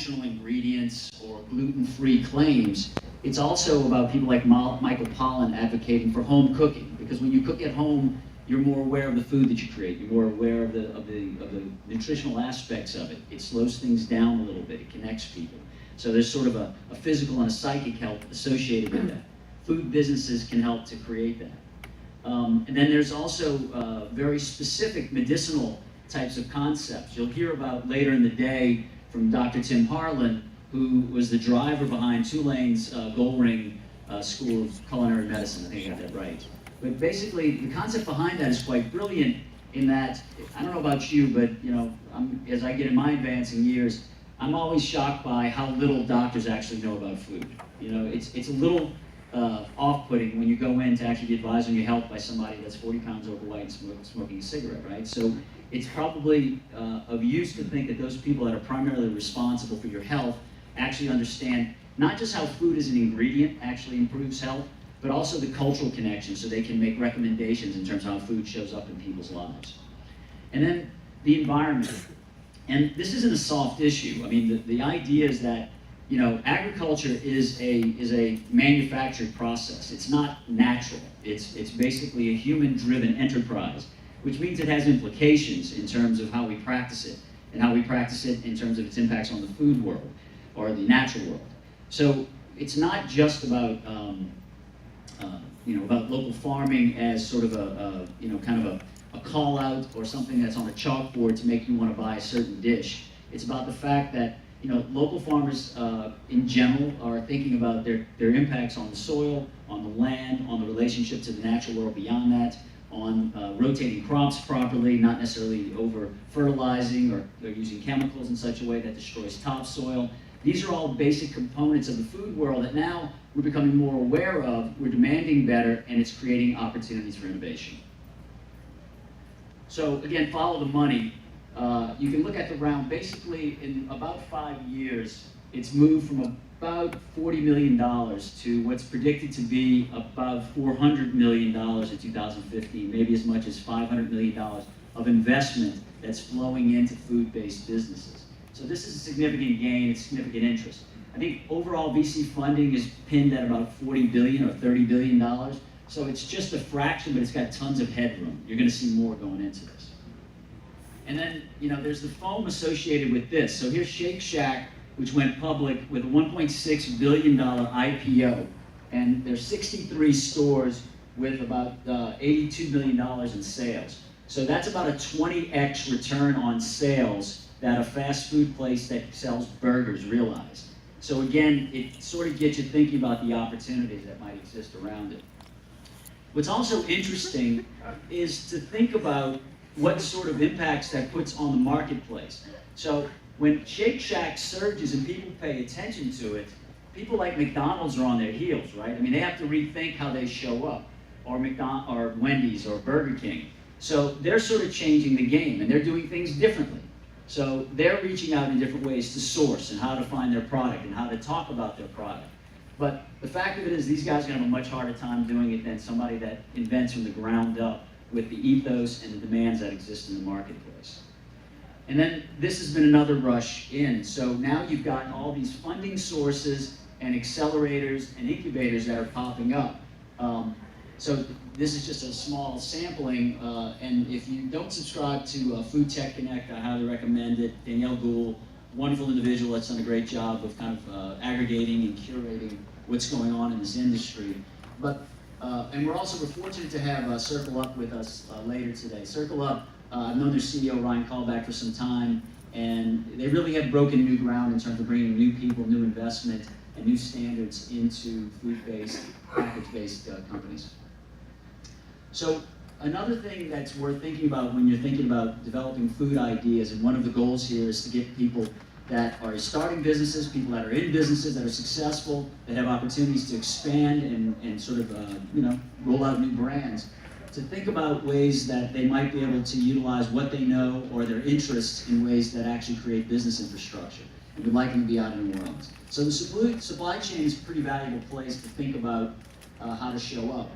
functional ingredients or gluten-free claims. It's also about people like Michael Pollan advocating for home cooking, because when you cook at home, you're more aware of the food that you create. You're more aware of the nutritional aspects of it. It slows things down a little bit. It connects people. So there's sort of a physical and a psychic health associated with that. Food businesses can help to create that. And then there's also very specific medicinal types of concepts. You'll hear about later in the day from Dr. Tim Harlan, who was the driver behind Tulane's Gold Ring School of Culinary Medicine. I think I got that right. But basically, the concept behind that is quite brilliant in that, I don't know about you, but as I get in my advancing years, I'm always shocked by how little doctors actually know about food. It's a little off-putting when you go in to actually be advised on your health by somebody that's 40 pounds overweight and smoking a cigarette, right? So it's probably of use to think that those people that are primarily responsible for your health actually understand not just how food as an ingredient actually improves health, but also the cultural connection, so they can make recommendations in terms of how food shows up in people's lives. And then the environment. And this isn't a soft issue. I mean, the idea is that agriculture is a manufactured process. It's not natural. It's basically a human-driven enterprise, which means it has implications in terms of how we practice it, and how we practice it in terms of its impacts on the food world or the natural world. So it's not just about about local farming as sort of a call out or something that's on a chalkboard to make you want to buy a certain dish. It's about the fact that local farmers in general are thinking about their impacts on the soil, on the land, on the relationship to the natural world beyond that, on rotating crops properly, not necessarily over fertilizing or using chemicals in such a way that destroys topsoil. These are all basic components of the food world that now we're becoming more aware of, we're demanding better, and it's creating opportunities for innovation. So again, follow the money. You can look at the round. Basically, in about 5 years, it's moved from about $40 million to what's predicted to be about $400 million in 2015, maybe as much as $500 million of investment that's flowing into food-based businesses. So this is a significant gain, it's significant interest. I think overall VC funding is pinned at about $40 billion or $30 billion. So it's just a fraction, but it's got tons of headroom. You're going to see more going into this. And then, there's the foam associated with this. So here's Shake Shack, which went public with a $1.6 billion IPO. And there's 63 stores with about $82 million in sales. So that's about a 20x return on sales that a fast food place that sells burgers realized. So again, it sort of gets you thinking about the opportunities that might exist around it. What's also interesting is to think about what sort of impacts that puts on the marketplace. So when Shake Shack surges and people pay attention to it, people like McDonald's are on their heels, right? I mean, they have to rethink how they show up, or Wendy's or Burger King. So they're sort of changing the game, and they're doing things differently. So they're reaching out in different ways to source and how to find their product and how to talk about their product. But the fact of it is these guys are going to have a much harder time doing it than somebody that invents from the ground up with the ethos and the demands that exist in the marketplace. And then this has been another rush in. So now you've got all these funding sources and accelerators and incubators that are popping up. So this is just a small sampling, and if you don't subscribe to Food Tech Connect, I highly recommend it. Danielle Gould, wonderful individual that's done a great job of kind of aggregating and curating what's going on in this industry. But and we're fortunate to have Circle Up with us later today. Circle Up, I've known their CEO Ryan Callback for some time, and they really have broken new ground in terms of bringing new people, new investment, and new standards into food-based, package-based companies. So another thing that's worth thinking about when you're thinking about developing food ideas, and one of the goals here is to get people that are starting businesses, people that are in businesses that are successful, that have opportunities to expand and sort of roll out new brands, to think about ways that they might be able to utilize what they know or their interests in ways that actually create business infrastructure. And we'd like them to be out in New Orleans. So the supply chain is a pretty valuable place to think about how to show up.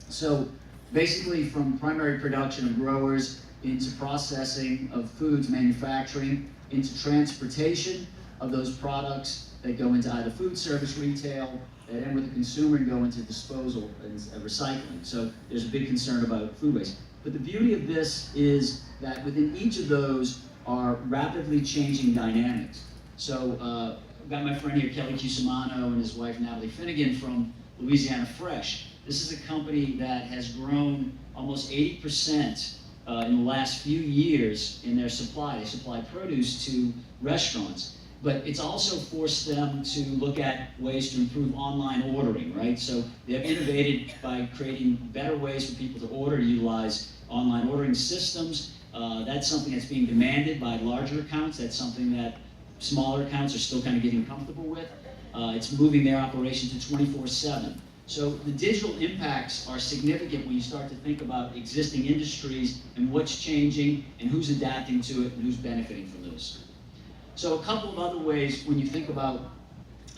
So basically from primary production of growers into processing of foods, manufacturing, into transportation, of those products that go into either food service, retail, that end with the consumer and go into disposal and recycling. So there's a big concern about food waste. But the beauty of this is that within each of those are rapidly changing dynamics. So I've got my friend here, Kelly Cusimano, and his wife, Natalie Finnegan, from Louisiana Fresh. This is a company that has grown almost 80% in the last few years in their supply. They supply produce to restaurants. But it's also forced them to look at ways to improve online ordering, right? So they have innovated by creating better ways for people to order, to utilize online ordering systems. That's something that's being demanded by larger accounts. That's something that smaller accounts are still kind of getting comfortable with. It's moving their operation to 24/7. So the digital impacts are significant when you start to think about existing industries and what's changing and who's adapting to it and who's benefiting from those. So a couple of other ways when you think about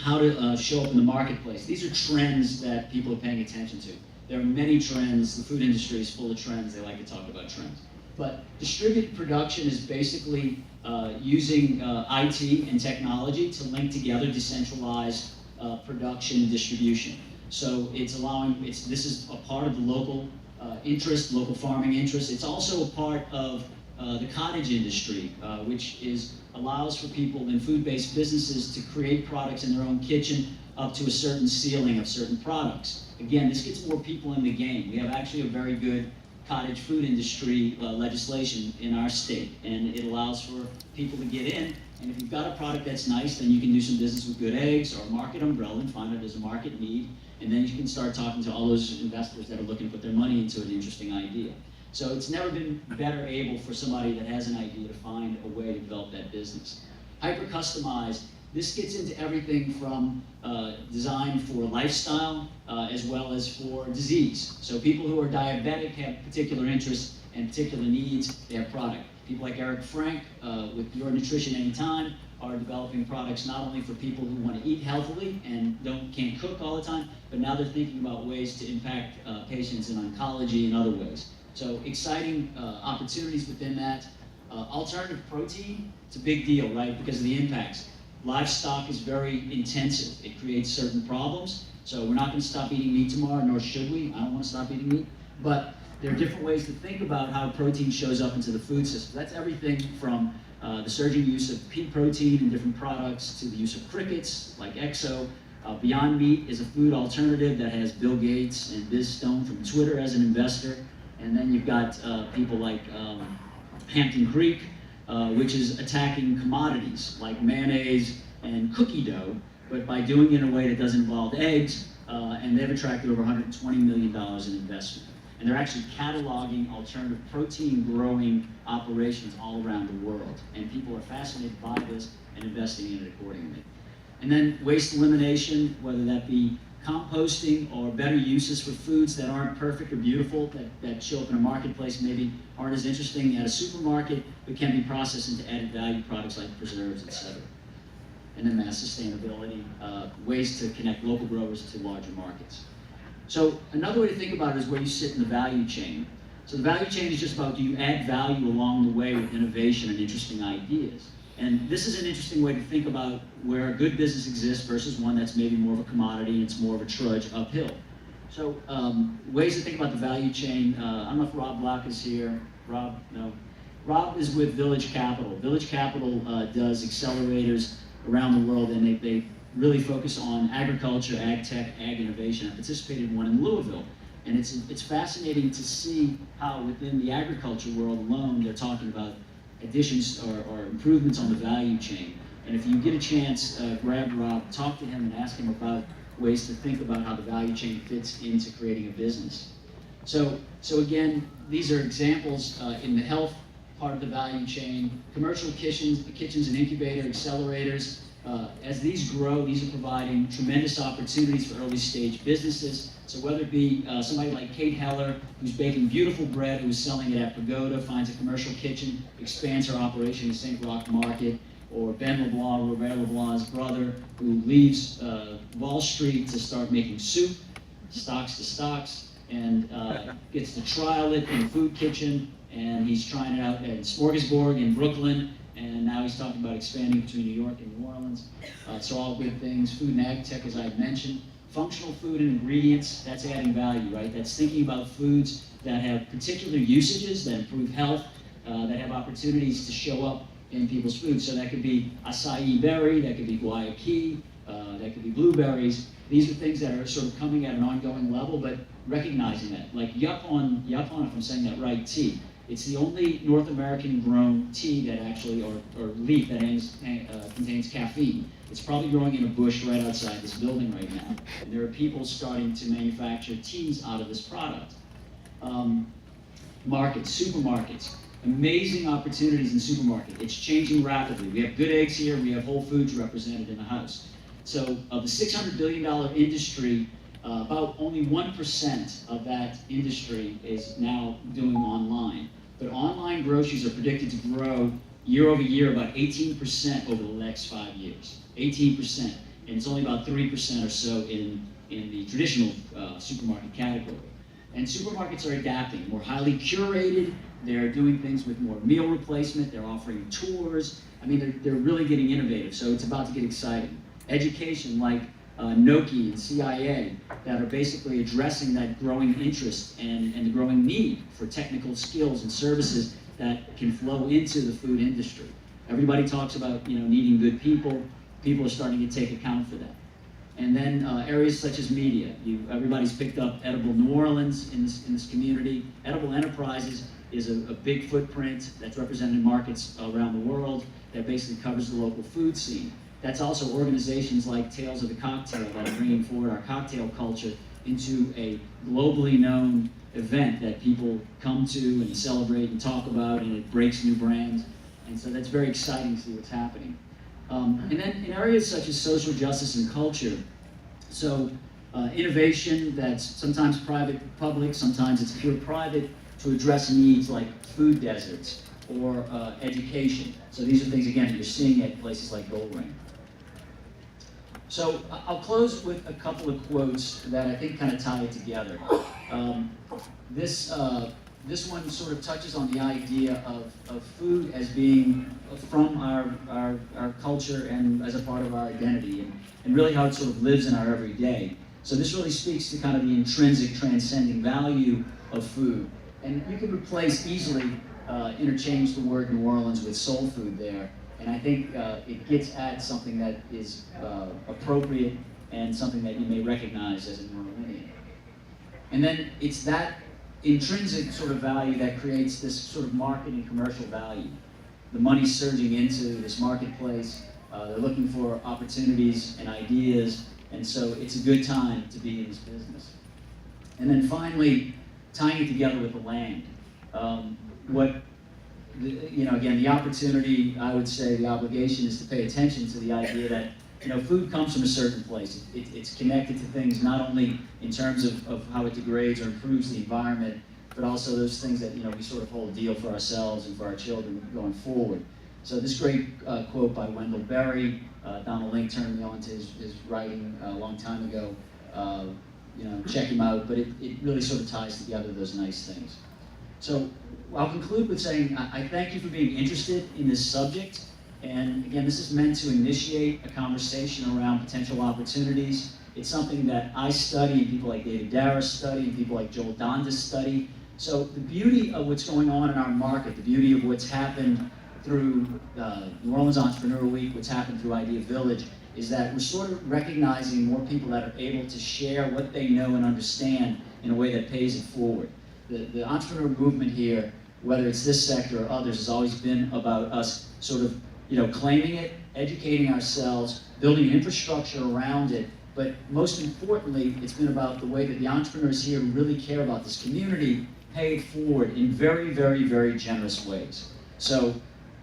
how to show up in the marketplace. These are trends that people are paying attention to. There are many trends. The food industry is full of trends. They like to talk about trends. But distributed production is basically using IT and technology to link together decentralized production and distribution. So it's allowing, this is a part of the local interest, local farming interest. It's also a part of the cottage industry, which allows for people in food-based businesses to create products in their own kitchen up to a certain ceiling of certain products. Again, this gets more people in the game. We have actually a very good cottage food industry legislation in our state, and it allows for people to get in. And if you've got a product that's nice, then you can do some business with Good Eggs or a market umbrella and find out there's a market need, and then you can start talking to all those investors that are looking to put their money into an interesting idea. So it's never been better able for somebody that has an idea to find a way to develop that business. Hyper-customized, this gets into everything from design for lifestyle as well as for disease. So people who are diabetic have particular interests and particular needs, they have product. People like Eric Frank with Your Nutrition Anytime are developing products not only for people who want to eat healthily and can't cook all the time, but now they're thinking about ways to impact patients in oncology and other ways. So exciting opportunities within that. Alternative protein, it's a big deal, right, because of the impacts. Livestock is very intensive. It creates certain problems. So we're not going to stop eating meat tomorrow, nor should we. I don't want to stop eating meat. But there are different ways to think about how protein shows up into the food system. That's everything from the surging use of pea protein in different products to the use of crickets like Exo. Beyond Meat is a food alternative that has Bill Gates and Biz Stone from Twitter as an investor. And then you've got people like Hampton Creek, which is attacking commodities like mayonnaise and cookie dough, but by doing it in a way that doesn't involve eggs, and they've attracted over $120 million in investment. And they're actually cataloging alternative protein growing operations all around the world. And people are fascinated by this and investing in it accordingly. And then waste elimination, whether that be composting or better uses for foods that aren't perfect or beautiful, that show up in a marketplace, maybe aren't as interesting at a supermarket, but can be processed into added value products like preserves, etc. And then mass sustainability, ways to connect local growers to larger markets. So another way to think about it is where you sit in the value chain. So the value chain is just about, do you add value along the way with innovation and interesting ideas? And this is an interesting way to think about where a good business exists versus one that's maybe more of a commodity and it's more of a trudge uphill. So ways to think about the value chain. I don't know if Rob Block is here. Rob, no. Rob is with Village Capital. Village Capital does accelerators around the world, and they really focus on agriculture, ag tech, ag innovation. I participated in one in Louisville. And it's fascinating to see how within the agriculture world alone, they're talking about additions or improvements on the value chain. And if you get a chance, grab Rob, talk to him and ask him about ways to think about how the value chain fits into creating a business. So again, these are examples in the health part of the value chain, commercial kitchens and incubator accelerators. As these grow, these are providing tremendous opportunities for early stage businesses. So whether it be somebody like Kate Heller, who's baking beautiful bread, who's selling it at Pagoda, finds a commercial kitchen, expands her operation in St. Roch Market, or Ben LeBlanc, Robert LeBlanc's brother, who leaves Wall Street to start making soup, stocks to stocks, and gets to trial it in a food kitchen, and he's trying it out at Smorgasburg in Brooklyn, and now he's talking about expanding between New York and New Orleans. So all good things. Food and ag tech, as I mentioned. Functional food and ingredients, that's adding value, right? That's thinking about foods that have particular usages, that improve health, that have opportunities to show up in people's food. So that could be acai berry, that could be guayaki, that could be blueberries. These are things that are sort of coming at an ongoing level, but recognizing that. Like Yukon, if I'm saying that right, tea. It's the only North American grown tea that actually, or leaf that contains caffeine. It's probably growing in a bush right outside this building right now. And there are people starting to manufacture teas out of this product. Markets, supermarkets. Amazing opportunities in supermarket. It's changing rapidly. We have Good Eggs here, we have Whole Foods represented in the house. So of the $600 billion industry, about only 1% of that industry is now doing online. But online groceries are predicted to grow year over year about 18% over the next 5 years. 18%. And it's only about 3% or so in the traditional supermarket category. And supermarkets are adapting, more highly curated. They're doing things with more meal replacement. They're offering tours. I mean, they're really getting innovative. So it's about to get exciting. Education like NOEW and CIA that are basically addressing that growing interest and the growing need for technical skills and services that can flow into the food industry. Everybody talks about needing good people. People are starting to take account for that. And then areas such as media. Everybody's picked up Edible New Orleans in this community. Edible Enterprises is a big footprint that's represented in markets around the world that basically covers the local food scene. That's also organizations like Tales of the Cocktail that are bringing forward our cocktail culture into a globally known event that people come to and celebrate and talk about, and it breaks new brands. And so that's very exciting to see what's happening. And then in areas such as social justice and culture, so innovation that's sometimes private public, sometimes it's pure private, to address needs like food deserts or education. So these are things, again, that you're seeing at places like Gold Ring. So I'll close with a couple of quotes that I think kind of tie it together. This one sort of touches on the idea of food as being from our culture and as a part of our identity, and really how it sort of lives in our everyday. So this really speaks to kind of the intrinsic transcending value of food. And you can replace easily, interchange the word New Orleans with soul food there. And I think it gets at something that is appropriate and something that you may recognize as a New Orleanian. And then it's that intrinsic sort of value that creates this sort of market and commercial value. The money's surging into this marketplace. They're looking for opportunities and ideas, and so it's a good time to be in this business. And then finally, tying it together with the land. Again, the opportunity, I would say the obligation is to pay attention to the idea that food comes from a certain place. It's connected to things not only in terms of how it degrades or improves the environment, but also those things that we sort of hold dear for ourselves and for our children going forward. So this great quote by Wendell Berry, Donald Link turned me on to his writing a long time ago. Check him out, but it really sort of ties together those nice things. So I'll conclude with saying I thank you for being interested in this subject. And again, this is meant to initiate a conversation around potential opportunities. It's something that I study, and people like David Darris study, and people like Joel Dondas study. So the beauty of what's going on in our market, the beauty of what's happened through New Orleans Entrepreneur Week, what's happened through Idea Village, is that we're sort of recognizing more people that are able to share what they know and understand in a way that pays it forward. The entrepreneur movement here, whether it's this sector or others, has always been about us sort of claiming it, educating ourselves, building an infrastructure around it, but most importantly, it's been about the way that the entrepreneurs here who really care about this community pay it forward in very, very, very generous ways. So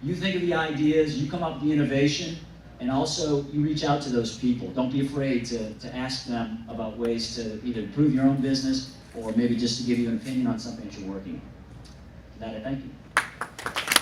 you think of the ideas, you come up with the innovation, and also you reach out to those people. Don't be afraid to ask them about ways to either improve your own business or maybe just to give you an opinion on something that you're working on. For that, I thank you.